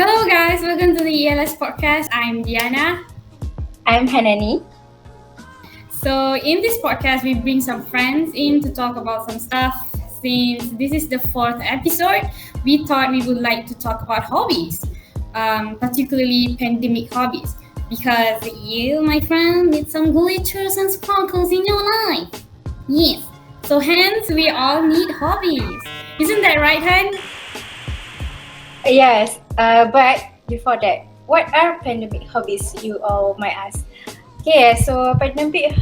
Hello, guys. Welcome to the ELS podcast. I'm Diana. I'm Hanani. So, in this podcast, we bring some friends in to talk about some stuff. Since this is the fourth episode, we thought we would like to talk about hobbies, particularly pandemic hobbies, because you, my friend, need some glitters and sparkles in your life. Yes. So, hence, we all need hobbies. Isn't that right, Han? Yes, but before that, what are pandemic hobbies? You all might ask. Okay, so pandemic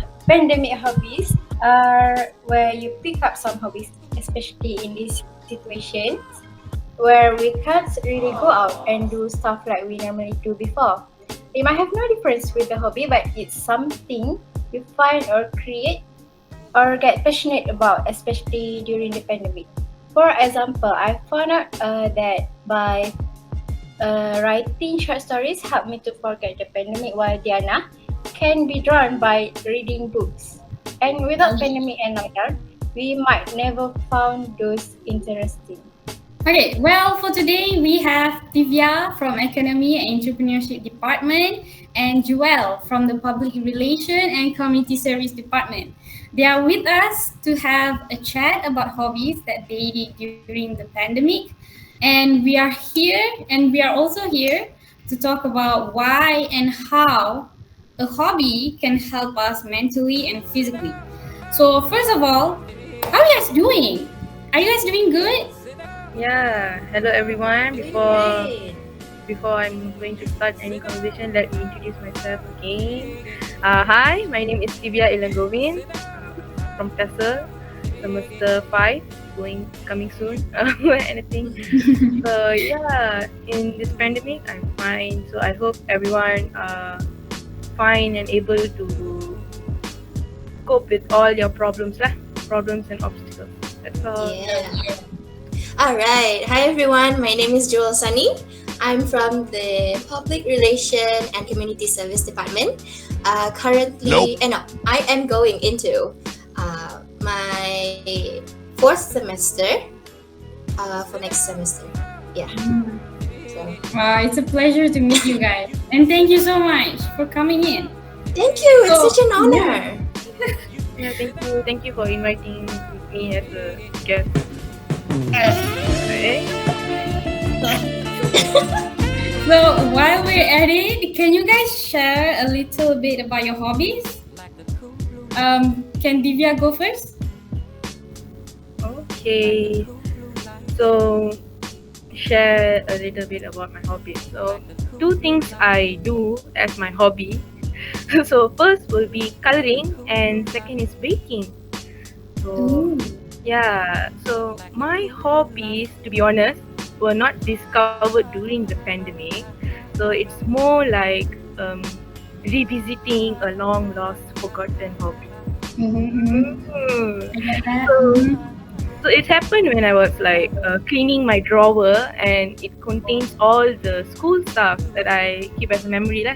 hobbies are where you pick up some hobbies, especially in these situations where we can't really go out and do stuff like we normally do before. It might have no difference with the hobby, but it's something you find or create or get passionate about, especially during the pandemic. For example, I found out that by writing short stories helped me to forget the pandemic, while Diana can be drawn by reading books. And without pandemic and lockdown, we might never found those interesting. Okay, well, for today we have Divya from Economy and Entrepreneurship Department and Joel from the Public Relation and Community Service Department. They are with us to have a chat about hobbies that they did during the pandemic. And we are also here to talk about why and how a hobby can help us mentally and physically. So, first of all, how are you guys doing? Are you guys doing good? Yeah, hello everyone. Before I'm going to start any conversation, let me introduce myself again. Hi, my name is Divya Ilangovin from TESL, semester 5, coming soon. Anything. So yeah, in this pandemic, I'm fine. So I hope everyone fine and able to cope with all your problems and obstacles. That's all. Yeah. All right. Hi, everyone. My name is Joel Sunny. I'm from the Public Relation and Community Service Department. I am going into my fourth semester for next semester. Yeah. So, It's a pleasure to meet you guys. And thank you so much for coming in. thank you. It's such an honor. Yeah, thank you for inviting me as a guest. Okay. So while we're at it, can you guys share a little bit about your hobbies? Can Divya go first? Okay. So share a little bit about my hobbies. So two things I do as my hobby. So first will be coloring and second is baking. So yeah, so my hobbies, to be honest, were not discovered during the pandemic. So it's more like revisiting a long lost, forgotten hobby. So it happened when I was like cleaning my drawer, and it contains all the school stuff that I keep as a memory.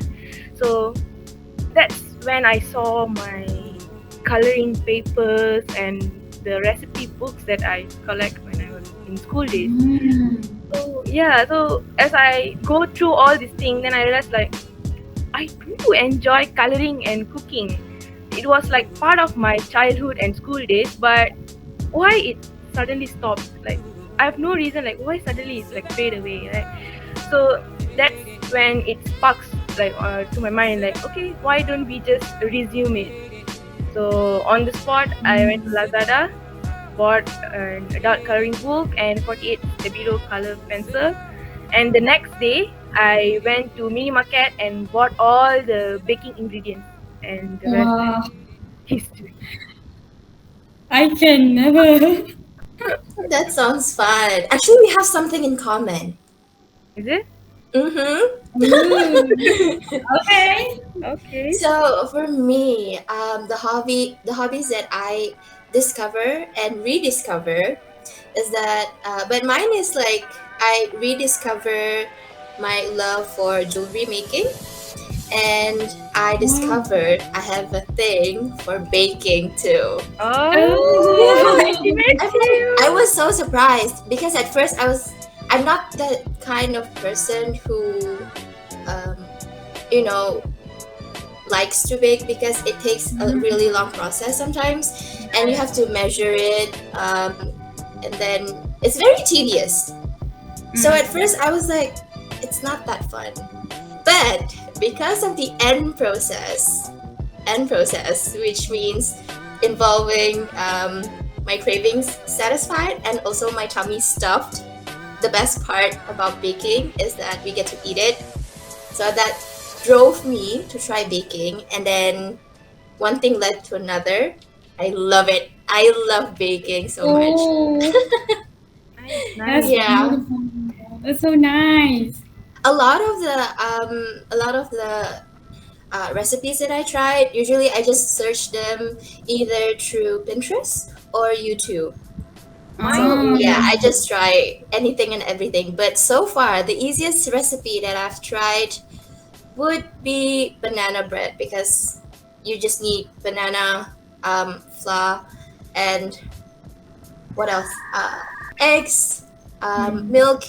So that's when I saw my coloring papers and the recipe books that I collect when I was in school days. So yeah, so as I go through all these things, then I realized like I do enjoy coloring and cooking. It was like part of my childhood and school days, but why it suddenly stopped? Like I have no reason like why suddenly it's like fade away, right? So that's when it sparks like to my mind like, okay, why don't we just resume it? So on the spot, I went to Lazada, bought an adult coloring book and 48 Stabilo color pencil. And the next day, I went to mini market and bought all the baking ingredients. And the rest is history. I can never. That sounds fun. Actually, we have something in common. Is it? Okay. So for me, the hobbies that I discover and rediscover is that, but mine is like I rediscover my love for jewelry making, and I discovered I have a thing for baking too. Oh, I was so surprised because at first I I'm not the kind of person who, um, you know, likes to bake because it takes a really long process sometimes, and you have to measure it, and then it's very tedious. So at first I was like, it's not that fun. But because of the end process, which means involving my cravings satisfied and also my tummy stuffed, the best part about baking is that we get to eat it. So that drove me to try baking, and then one thing led to another. I love it. I love baking so much. Oh, Nice, that's nice. Yeah. beautiful. That's so nice. A lot of the recipes that I tried, usually I just search them either through Pinterest or YouTube. So Mine yeah, Ah, I just try anything and everything. But so far, the easiest recipe that I've tried would be banana bread, because you just need banana, flour, and what else? Eggs, milk,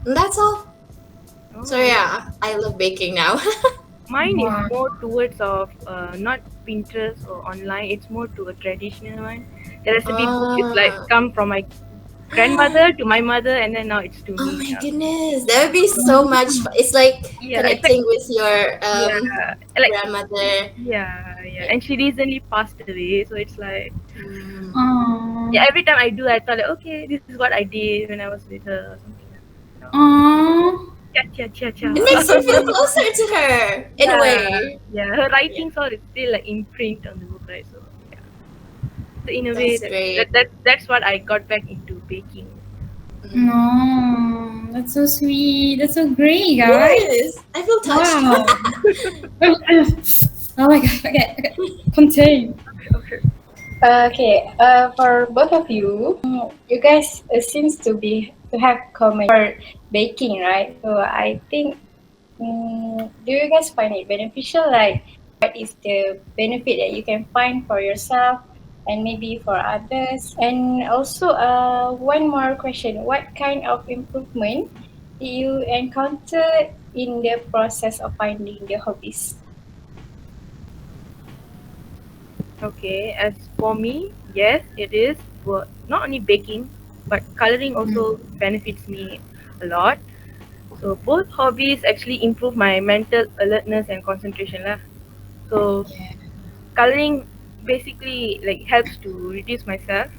and that's all. So oh, yeah, I love baking now. mine is wow. more towards of not Pinterest or online. It's more to a traditional one. The recipe book is like Ah. come from my grandmother to my mother, and then now it's to Oh me my now. goodness, that would be so much fun. It's like Yeah, it's like connecting with your yeah, like grandmother. yeah. And she recently passed away, so it's like Mm. yeah. Oh, Every time I do, I thought like, okay, this is what I did when I was with her or something. You know, oh, cha cha cha cha. It makes you feel closer to her in a Yeah, way. yeah. Her Yeah, writings all is still like imprint on the book, right? So yeah. So in a way, that's great. that's what I got back into baking. Mm. no, that's so sweet. That's so great, guys. Yes, I feel touched. Wow. Oh my god. Okay, okay. Contain. Okay. Okay, for both of you, you guys seems to have common for baking, right? So I think, do you guys find it beneficial? Like, what is the benefit that you can find for yourself and maybe for others? And also, one more question: what kind of improvement did you encounter in the process of finding the hobbies? Okay. As for me, yes, it is. Well, not only baking, but coloring also benefits me a lot. So both hobbies actually improve my mental alertness and concentration lah. So coloring basically like helps to reduce myself.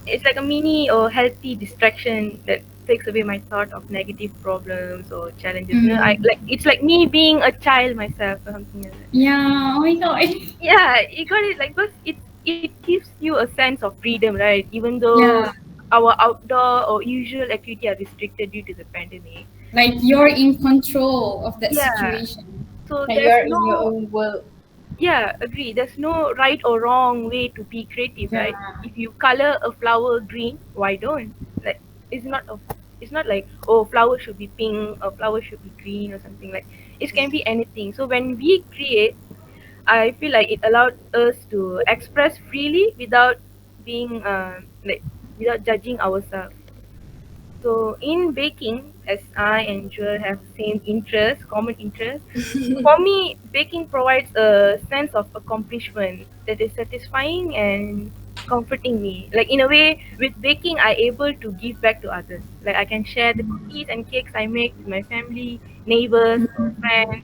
It's like a mini or healthy distraction that takes away my thought of negative problems or challenges. You know, I Mm. like it's like me being a child myself or something like that. Yeah. Oh my god. Yeah, you got it. Like, because it gives you a sense of freedom, right? Even though Yeah. our outdoor or usual activity are restricted due to the pandemic. Like you're in control of that Yeah. situation. So Like you there's are in your no own world. yeah, agree. There's no right or wrong way to be creative, Yeah. right? If you color a flower green, why don't? Like it's not a it's not like oh flower should be pink or flower should be green or something like it can be anything. So when we create, I feel like it allowed us to express freely without being like without judging ourselves. So in baking, as I and Joel have same interest, common interest, for me, baking provides a sense of accomplishment that is satisfying and comforting me. Like in a way, with baking, I able to give back to others. Like I can share the cookies and cakes I make with my family, neighbors, or friends.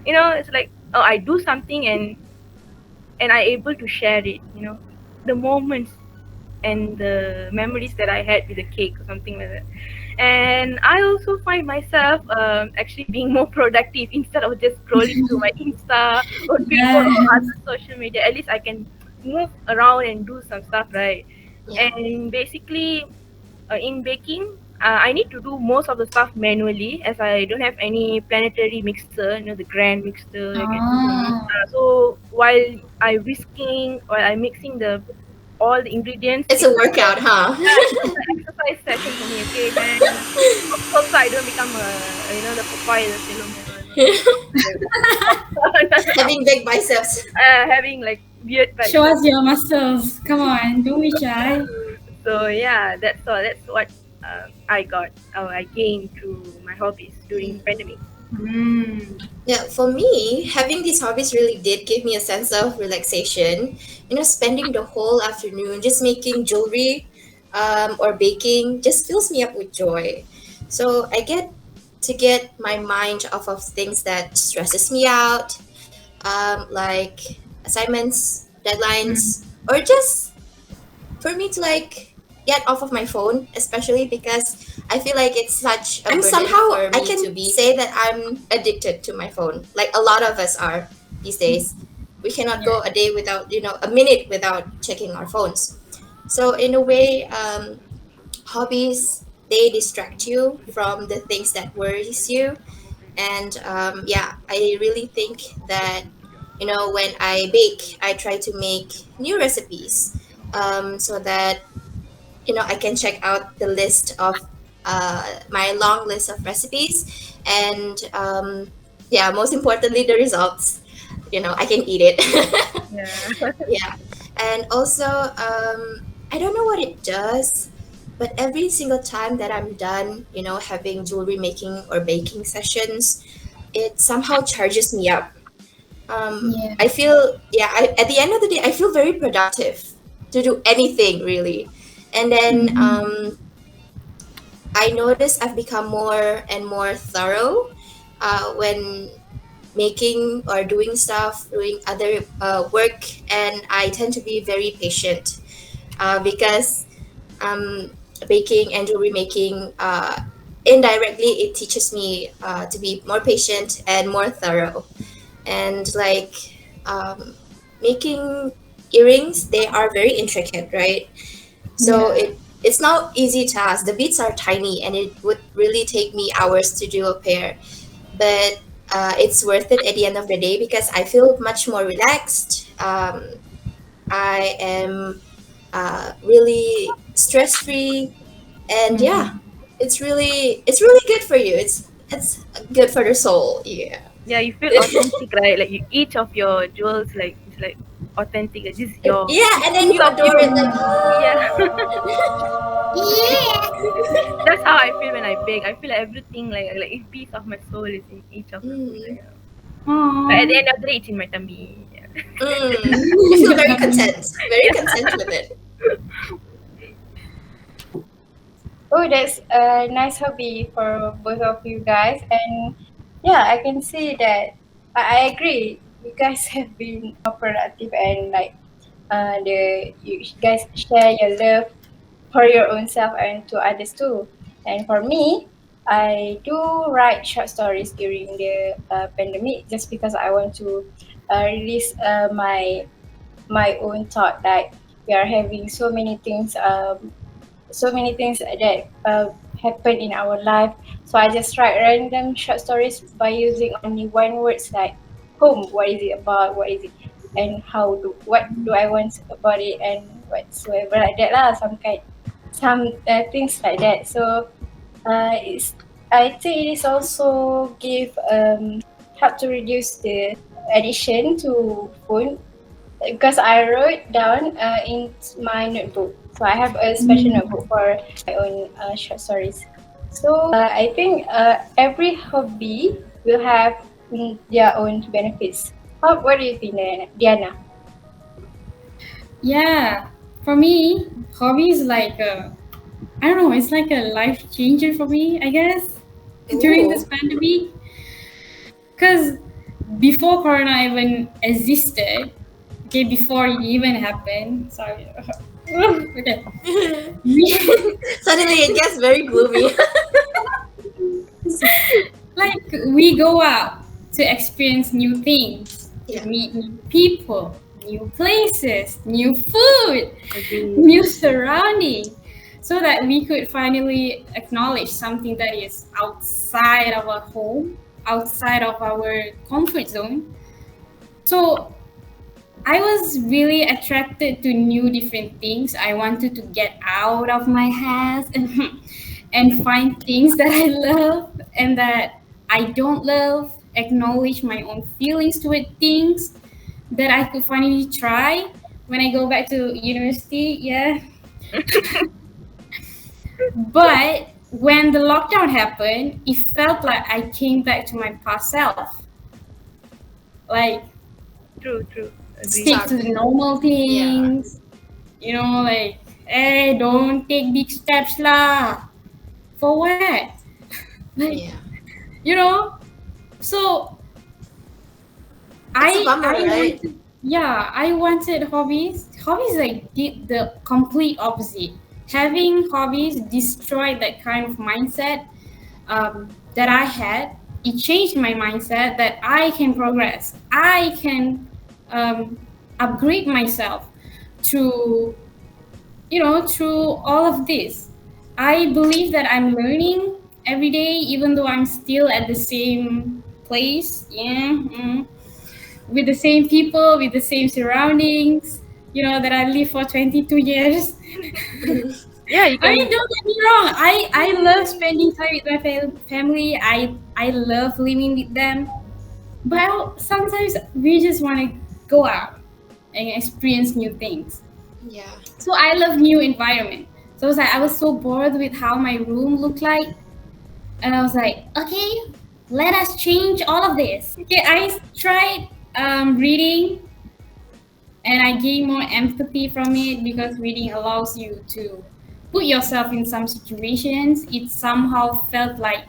You know, it's like oh, I do something and I able to share it. You know, the moments and the memories that I had with the cake or something like that. And I also find myself actually being more productive instead of just scrolling through my Insta or Twitter or Yes. other social media. At least I can move around and do some stuff, right? Yeah. And basically, in baking, I need to do most of the stuff manually as I don't have any planetary mixer, you know, the grand mixer. I can, Oh. so while I'm mixing the all the ingredients, It's a workout, huh? it's an exercise session for me. Okay, then hope so I don't become a the Popeye the Sailor Moon Having big biceps. having like weird Show biceps. us your muscles. Come on, don't be shy. So yeah, that's all. That's what I gained through my hobbies during the pandemic. Mm. Yeah, for me, having these hobbies really did give me a sense of relaxation. Spending the whole afternoon just making jewelry or baking just fills me up with joy. So I get to get my mind off of things that stresses me out, like assignments, Mm. deadlines, or just for me to like get off of my phone, especially because I feel like it's such a burden somehow for me I can to be say that I'm addicted to my phone. Like a lot of us are these days. We cannot Yeah. go a day without, a minute without checking our phones. So in a way, hobbies they distract you from the things that worries you, and yeah, I really think that when I bake, I try to make new recipes, so that I can check out the list of my long list of recipes, and yeah, most importantly, the results. I can eat it. Yeah. Yeah, and also I don't know what it does, but every single time that I'm done, having jewelry making or baking sessions, it somehow charges me up. Yeah. I feel, yeah, at the end of the day, I feel very productive to do anything really. And then Mhm. I notice I've become more and more thorough when making or doing stuff, doing other work, and I tend to be very patient because um, baking and jewelry making, indirectly, it teaches me to be more patient and more thorough. And like um, making earrings, they are very intricate, right? So Yeah. it's not easy task. The beads are tiny, and it would really take me hours to do a pair. But it's worth it at the end of the day because I feel much more relaxed. I am really stress free, and yeah, Mhm. it's really good for you. It's good for the soul. Yeah. Yeah, you feel authentic, right? Like each of your jewels, like it's like authentic. Like, this is your Yeah, this and then piece you of adore it like. you. Yeah, Yeah. that's how I feel when I bake. I feel like everything, like a piece of my soul is in each of the food. Mm, Like, but at the Aw. end of the day, it's in my tummy. Yeah. you feel very content, very Yeah. content with it. Oh, that's a nice hobby for both of you guys. And yeah, I can see that I agree. You guys have been more productive and like the you guys share your love for your own self and to others too. And for me, I do write short stories during the pandemic just because I want to release my own thought. Like we are having so many things that happen in our life. So I just write random short stories by using only one words like home. What is it about? What is it? And what do I want about it and whatsoever like that lah. Some things like that. So it's I think it is also give help to reduce the addiction to phone because I wrote down in my notebook. So I have a special notebook for my own short stories. So I think every hobby will have their own benefits. What do you think, Diana? Yeah. For me, hobby is like I don't know, it's like a life changer for me, I guess, during this Ooh. pandemic. Because before Corona even existed, okay, before it even happened, sorry, okay, we, Suddenly it gets very gloomy. like we go out to experience new things, to Yeah. meet new people, new places, new food, Agree. new surrounding, so that we could finally acknowledge something that is outside of our home, outside of our comfort zone. So I was really attracted to new different things. I wanted to get out of my house and and find things that I love and that I don't love, acknowledge my own feelings toward things that I could finally try when I go back to university. Yeah. But when the lockdown happened, it felt like I came back to my past self. Like, True, true. Agree. stick Stuck. to the normal Yeah. things, like, hey, don't take big steps lah. For what? Like, Yeah. so It's a I bummer, right? wanted, yeah, I wanted hobbies. Hobbies like did the complete opposite. Having hobbies destroyed that kind of mindset that I had. It changed my mindset that I can progress. I can um, upgrade myself to through all of this. I believe that I'm learning every day, even though I'm still at the same place. Yeah. With the same people, with the same surroundings, that I live for 22 years. Yeah, you I mean, can. don't get me wrong. I love spending time with my family. I love living with them. But sometimes we just want to go out and experience new things. Yeah. So I love new environment. So I was so bored with how my room looked like, and I was like, okay, let us change all of this. Okay, I tried reading, and I gained more empathy from it because reading allows you to put yourself in some situations. It somehow felt like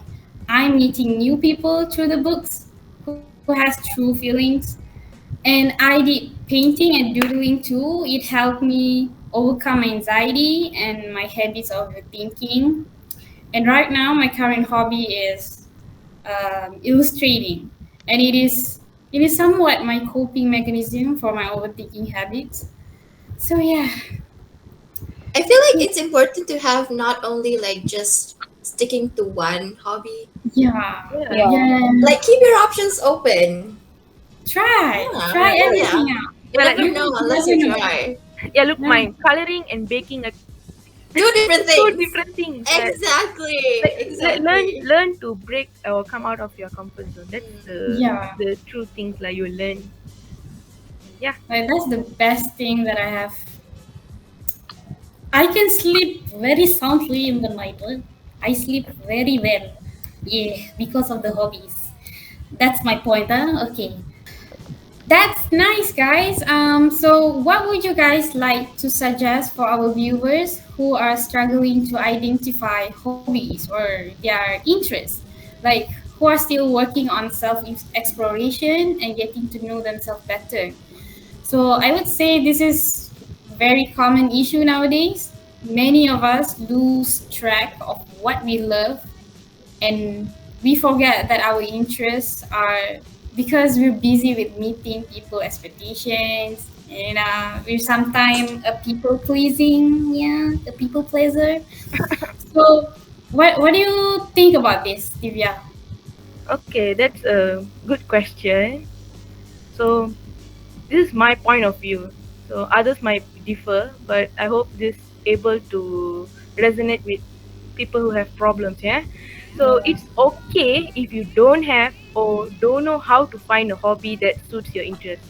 I'm meeting new people through the books who has true feelings. And I did painting and doodling too. It helped me overcome anxiety and my habits of overthinking. And right now, my current hobby is illustrating, and it is somewhat my coping mechanism for my overthinking habits. So yeah, I feel like it's important to have not only like just sticking to one hobby, yeah, Yeah. Yeah. yeah. like keep your options open. Try Yeah, yeah. everything out. You Yeah, like never You look. know will unless never you know. try. Yeah, look. Yeah, Mine coloring and baking are Two different two things. different things. Exactly. Like learn Exactly. learn to break or come out of your comfort zone. That's Mm. the true things like you learn. Yeah. like that's the best thing that I have. I can sleep very soundly in the night. I sleep very well. Yeah, because of the hobbies. That's my point, huh? Okay. That's nice, guys. So what would you guys like to suggest for our viewers who are struggling to identify hobbies or their interests? Like, who are still working on self exploration and getting to know themselves better. So I would say this is very common issue nowadays. Many of us lose track of what we love, and we forget that our interests are because we're busy with meeting people expectations, and we're sometimes a people pleasing, yeah, a people pleaser. So what do you think about this, Divya? Okay, that's a good question. So this is my point of view. So others might differ, but I hope this able to resonate with people who have problems. Yeah. So Yeah. it's okay if you don't have or don't know how to find a hobby that suits your interest.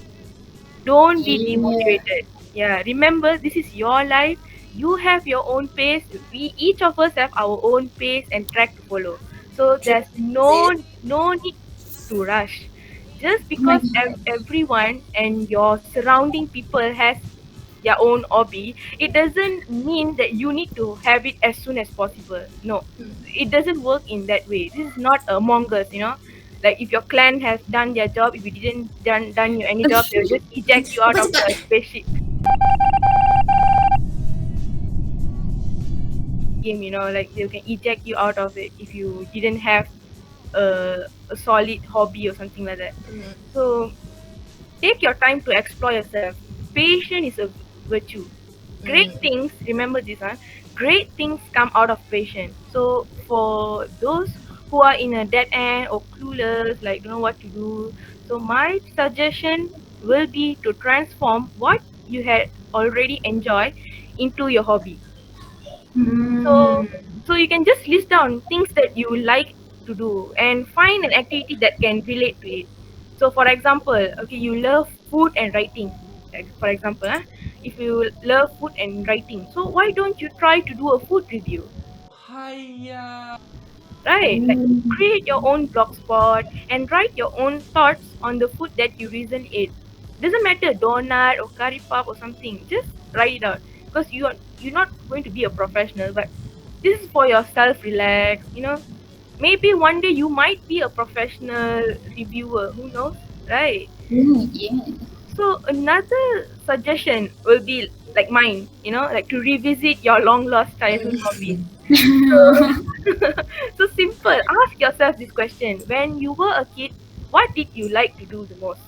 Don't be Yeah. demotivated. Yeah, remember this is your life. You have your own pace. We each of us have our own pace and track to follow. So True. there's That's it. no need to rush. Just Oh my because god. everyone and your surrounding people has their own hobby, it doesn't mean that you need to have it as soon as possible. No, Mm. it doesn't work in that way. This is not Among Us, you know. Like if your clan has done their job, if you didn't done your any job, they'll just eject you out Cepat of cepat. the spaceship game. You know, like they can eject you out of it if you didn't have a solid hobby or something like that. Mm. So take your time to explore yourself. Patience is a virtue. Great Mm. things, remember this one, great things come out of patience. So for those who are in a dead end or clueless, like don't know what to do, so my suggestion will be to transform what you had already enjoyed into your hobby. So Mm. so you can just list down things that you like to do and find an activity that can relate to it. So for example, okay, you love food and writing. For example, if you love food and writing, so why don't you try to do a food review? right? Like Mm. create your own blog spot and write your own thoughts on the food that you recently ate. Doesn't matter donut or curry puff or something. Just write it out because you're not going to be a professional, but this is for yourself. Relax. Maybe one day you might be a professional reviewer. Who knows, right? Mm, yeah. So another suggestion will be like mine. Like to revisit your long lost childhood hobbies. So, so simple. Ask yourself this question: when you were a kid, what did you like to do the most?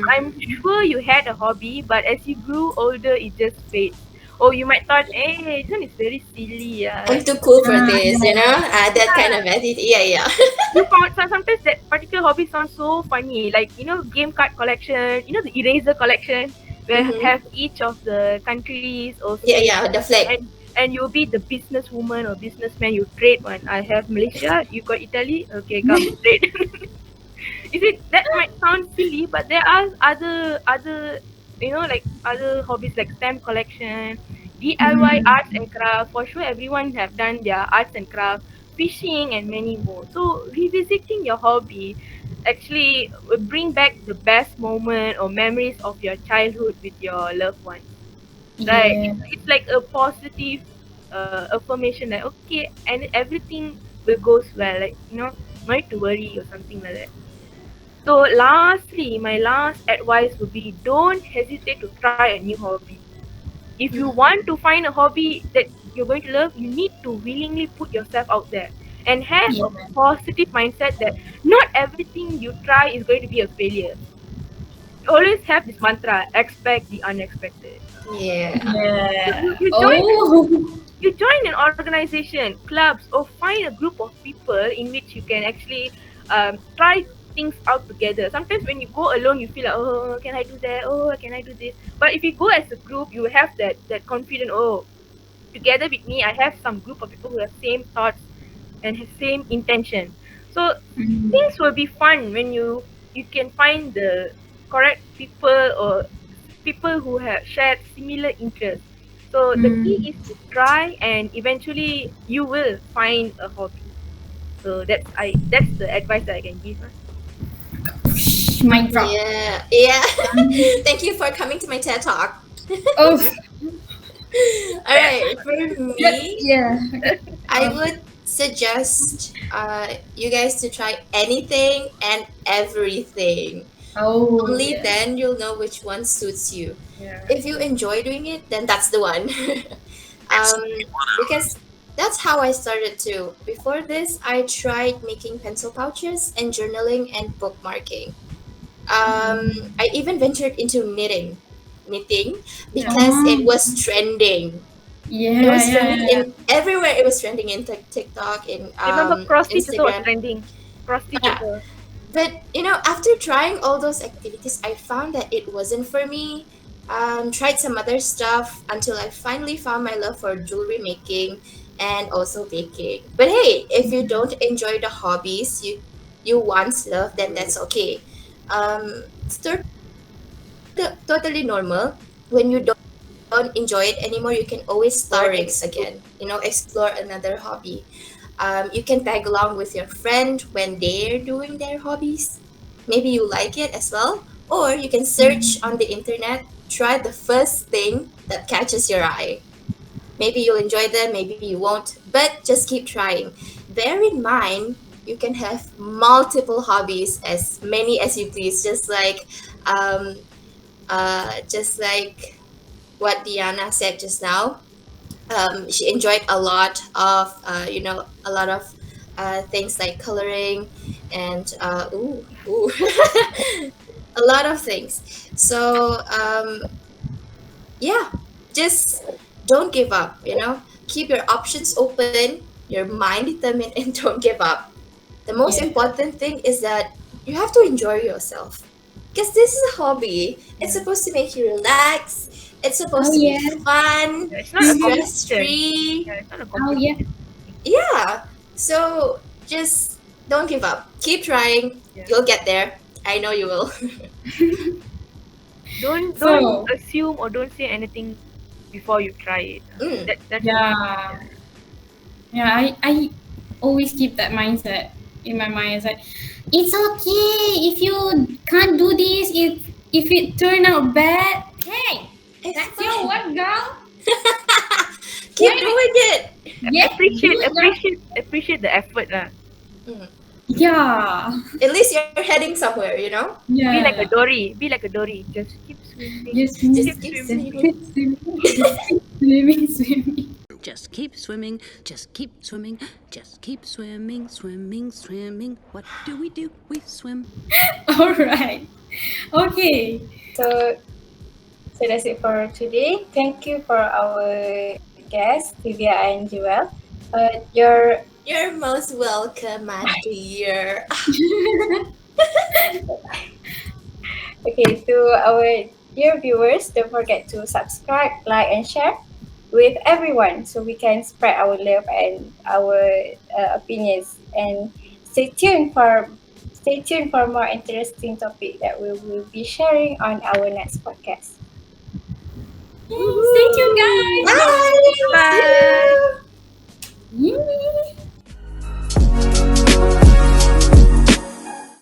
I'm Mm. sure you had a hobby, but as you grew older, it just fades. Or you might thought, hey, this one is very silly. I'm Like, too cool for Ah, this, yeah. that kind yeah, of attitude. Yeah, yeah. you found sometimes that particular hobby sounds so funny. Like, game card collection, the eraser collection, where Mm-hmm. have each of the countries or Yeah, states, yeah, the flag. and you'll be the businesswoman or businessman. You trade one. I have Malaysia, you got Italy. Okay, come trade. You see, that might sound silly, but there are other like other hobbies like stamp collection, DIY Mm. arts and craft. For sure, everyone have done their arts and craft, fishing, and many more. So revisiting your hobby actually will bring back the best moment or memories of your childhood with your loved ones. Right? Yeah. It's like a positive affirmation that okay, and everything will goes well. Like no need to worry or something like that. So, lastly, my last advice would be don't hesitate to try a new hobby. If you want to find a hobby that you're going to love, you need to willingly put yourself out there and have Yeah. a positive mindset that not everything you try is going to be a failure. Always have this mantra expect the unexpected. Yeah. You, Yeah. you, you join Oh. you join an organization, clubs, or find a group of people in which you can actually try things out together. Sometimes when you go alone, you feel like, oh, can I do that? Oh, can I do this? But if you go as a group, you have that confidence. Oh, together with me, I have some group of people who have same thoughts and have same intention. So Mm. things will be fun when you can find the correct people or people who have shared similar interests. So the key Mm. is to try and eventually you will find a hobby. So that's the advice that I can give. Mic drop. Yeah, yeah. Thank you for coming to my TED Talk. Oh, All right, for that's me, yeah. Okay. I would suggest you guys to try anything and everything. Oh, Only yeah. then you'll know which one suits you. Yeah. If you enjoy doing it, then that's the one. um, because that's how I started too. Before this, I tried making pencil pouches and journaling and bookmarking. I even ventured into knitting because it Oh, was trending. It yeah, was yeah, trending yeah. in everywhere. It was trending in TikTok, in Remember cross stitch also was Instagram. trending. Cross stitch Yeah, also. but after trying all those activities, I found that it wasn't for me. Tried some other stuff until I finally found my love for jewelry making and also baking. But hey, if you don't enjoy the hobbies you once loved, then that's okay. It's totally normal. When you don't enjoy it anymore, you can always start it again. Explore another hobby. You can tag along with your friend when they're doing their hobbies. Maybe you like it as well. Or you can search on the internet, try the first thing that catches your eye. Maybe you'll enjoy them, maybe you won't, but just keep trying. Bear in mind, you can have multiple hobbies, as many as you please, um, just like what Diana said just now. She enjoyed a lot of things like coloring and a lot of things. So yeah, just don't give up. Keep your options open, your mind determined, and don't give up. The most Yeah. important thing is that you have to enjoy yourself because this is a hobby. It's Yeah. supposed to make you relax. It's supposed Oh, to be yeah. fun, Yeah, it's not a stress competition. free. Yeah, it's not a Oh, yeah. competition. Yeah. So just don't give up. Keep trying. Yeah. You'll get there. I know you will. Don't So, assume or don't say anything before you try it. Mm. That's the key. yeah. Yeah. Yeah, I always keep that mindset in my mind. It's like, it's okay if you can't do this. If it turn out bad, hey, It's that's your fine. work, girl. Keep Right? doing it. Yes, do it, girl. Appreciate the effort lah. Mm. Yeah, At least you're heading somewhere, you know? Be like yeah. a dory. Be like a dory. Just keep swimming. Just Just me, keep Just keep just swimming. swimming. keep swimming, just keep swimming, swimming. Just keep swimming, just keep swimming, just keep swimming, swimming, swimming. What do? We swim. All right. Okay. So that's it for today. Thank you for our guests, Divya and Joel. Your You're most welcome, my dear. Okay, to our dear viewers, don't forget to subscribe, like, and share with everyone so we can spread our love and our opinions. And stay tuned for more interesting topic that we will be sharing on our next podcast. Thank you, guys. Bye. Bye.